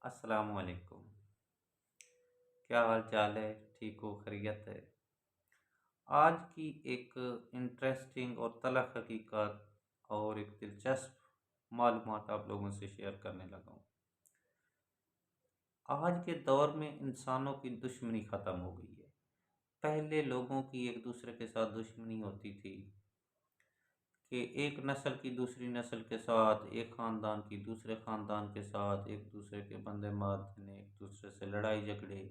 السلام علیکم۔ کیا حال چال ہے؟ ٹھیک ہو؟ خیریت ہے؟ آج کی ایک انٹرسٹنگ اور تلخ حقیقت اور ایک دلچسپ معلومات آپ لوگوں سے شیئر کرنے لگا ہوں۔ آج کے دور میں انسانوں کی دشمنی ختم ہو گئی ہے۔ پہلے لوگوں کی ایک دوسرے کے ساتھ دشمنی ہوتی تھی کہ ایک نسل کی دوسری نسل کے ساتھ، ایک خاندان کی دوسرے خاندان کے ساتھ، ایک دوسرے کے بندے مارنے، ایک دوسرے سے لڑائی جھگڑے،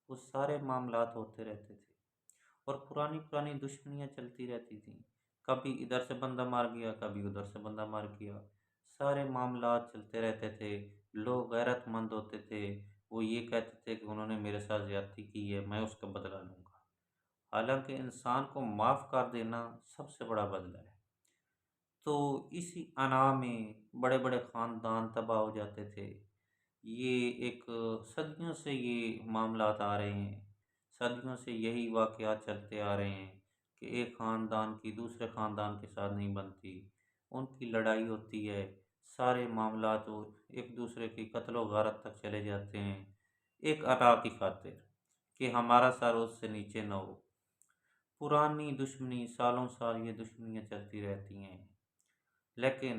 وہ سارے معاملات ہوتے رہتے تھے اور پرانی پرانی دشمنیاں چلتی رہتی تھیں۔ کبھی ادھر سے بندہ مار گیا، کبھی ادھر سے بندہ مار گیا، سارے معاملات چلتے رہتے تھے۔ لوگ غیرت مند ہوتے تھے، وہ یہ کہتے تھے کہ انہوں نے میرے ساتھ زیادتی کی ہے، میں اس کا بدلہ لوں گا۔ حالانکہ انسان کو معاف کر دینا سب سے بڑا بدلہ ہے۔ تو اسی انا میں بڑے بڑے خاندان تباہ ہو جاتے تھے۔ یہ ایک صدیوں سے یہ معاملات آ رہے ہیں، صدیوں سے یہی واقعات چلتے آ رہے ہیں کہ ایک خاندان کی دوسرے خاندان کے ساتھ نہیں بنتی، ان کی لڑائی ہوتی ہے، سارے معاملات وہ ایک دوسرے کی قتل و غارت تک چلے جاتے ہیں، ایک انا کی خاطر کہ ہمارا سر اس سے نیچے نہ ہو۔ پرانی دشمنی، سالوں سال یہ دشمنیاں چلتی رہتی ہیں، لیکن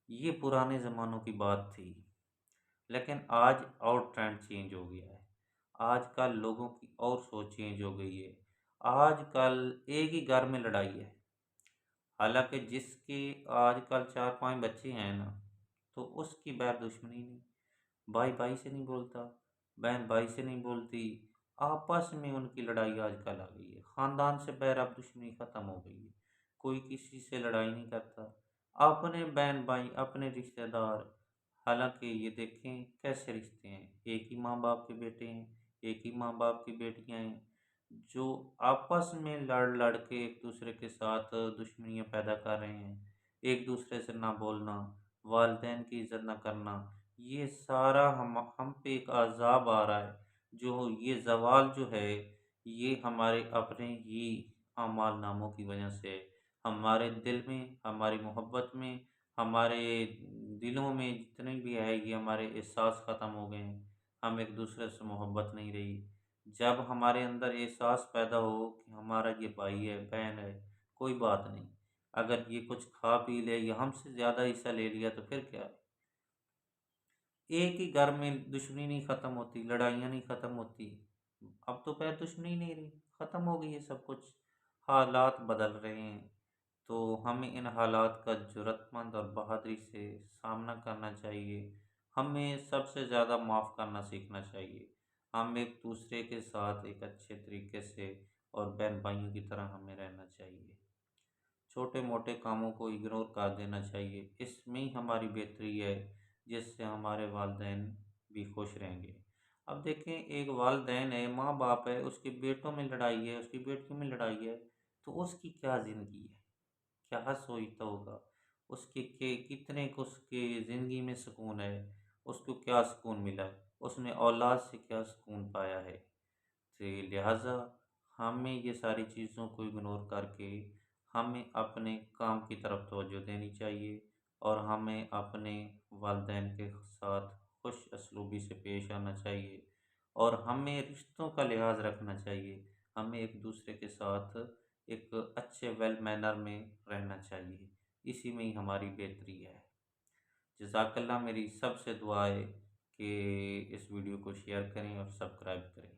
یہ پرانے زمانوں کی بات تھی۔ لیکن آج اور ٹرینڈ چینج ہو گیا ہے۔ آج کل لوگوں کی اور سوچ چینج ہو گئی ہے۔ آج کل ایک ہی گھر میں لڑائی ہے، حالانکہ جس کے آج کل 4 5 بچے ہیں نا، تو اس کی بغیر دشمنی نہیں، بھائی بھائی سے نہیں بولتا، بہن بھائی سے نہیں بولتی، آپس میں ان کی لڑائی آج کل آ گئی ہے۔ خاندان سے بغیر اب دشمنی ختم ہو گئی ہے، کوئی کسی سے لڑائی نہیں کرتا، اپنے بہن بھائی، اپنے رشتہ دار۔ حالانکہ یہ دیکھیں کیسے رشتے ہیں، ایک ہی ماں باپ کے بیٹے ہیں، ایک ہی ماں باپ کی بیٹیاں ہیں، جو آپس میں لڑ لڑ کے ایک دوسرے کے ساتھ دشمنیاں پیدا کر رہے ہیں، ایک دوسرے سے نہ بولنا، والدین کی عزت نہ کرنا، یہ سارا ہم پہ ایک عذاب آ رہا ہے۔ جو یہ زوال جو ہے، یہ ہمارے اپنے ہی اعمال ناموں کی وجہ سے، ہمارے دل میں، ہماری محبت میں، ہمارے دلوں میں جتنے بھی ہے، یہ ہمارے احساس ختم ہو گئے ہیں، ہم ایک دوسرے سے محبت نہیں رہی۔ جب ہمارے اندر احساس پیدا ہو کہ ہمارا یہ بھائی ہے، بہن ہے، کوئی بات نہیں، اگر یہ کچھ کھا پی لے یا ہم سے زیادہ حصہ لے لیا تو پھر کیا ہے؟ ایک ہی گھر میں دشمنی نہیں ختم ہوتی، لڑائیاں نہیں ختم ہوتی، اب تو پہ دشمنی نہیں رہی، ختم ہو گئی ہے سب کچھ، حالات بدل رہے ہیں۔ تو ہمیں ان حالات کا جرات مند اور بہادری سے سامنا کرنا چاہیے۔ ہمیں سب سے زیادہ معاف کرنا سیکھنا چاہیے۔ ہم ایک دوسرے کے ساتھ ایک اچھے طریقے سے اور بہن بھائیوں کی طرح ہمیں رہنا چاہیے۔ چھوٹے موٹے کاموں کو اگنور کر دینا چاہیے، اس میں ہی ہماری بہتری ہے، جس سے ہمارے والدین بھی خوش رہیں گے۔ اب دیکھیں، ایک والدین ہے، ماں باپ ہے، اس کے بیٹوں میں لڑائی ہے، اس کی بیٹیوں میں لڑائی ہے، تو اس کی کیا زندگی ہے؟ کیا سوچتا ہوگا؟ اس کے کتنے کو اس کے زندگی میں سکون ہے؟ اس کو کیا سکون ملا؟ اس نے اولاد سے کیا سکون پایا ہے؟ تو لہٰذا ہمیں یہ ساری چیزوں کو اگنور کر کے ہمیں اپنے کام کی طرف توجہ دینی چاہیے، اور ہمیں اپنے والدین کے ساتھ خوش اسلوبی سے پیش آنا چاہیے، اور ہمیں رشتوں کا لحاظ رکھنا چاہیے۔ ہمیں ایک دوسرے کے ساتھ ایک اچھے ویل مینر میں رہنا چاہیے، اسی میں ہی ہماری بہتری ہے۔ جزاک اللہ، میری سب سے دعا ہے کہ اس ویڈیو کو شیئر کریں اور سبسکرائب کریں۔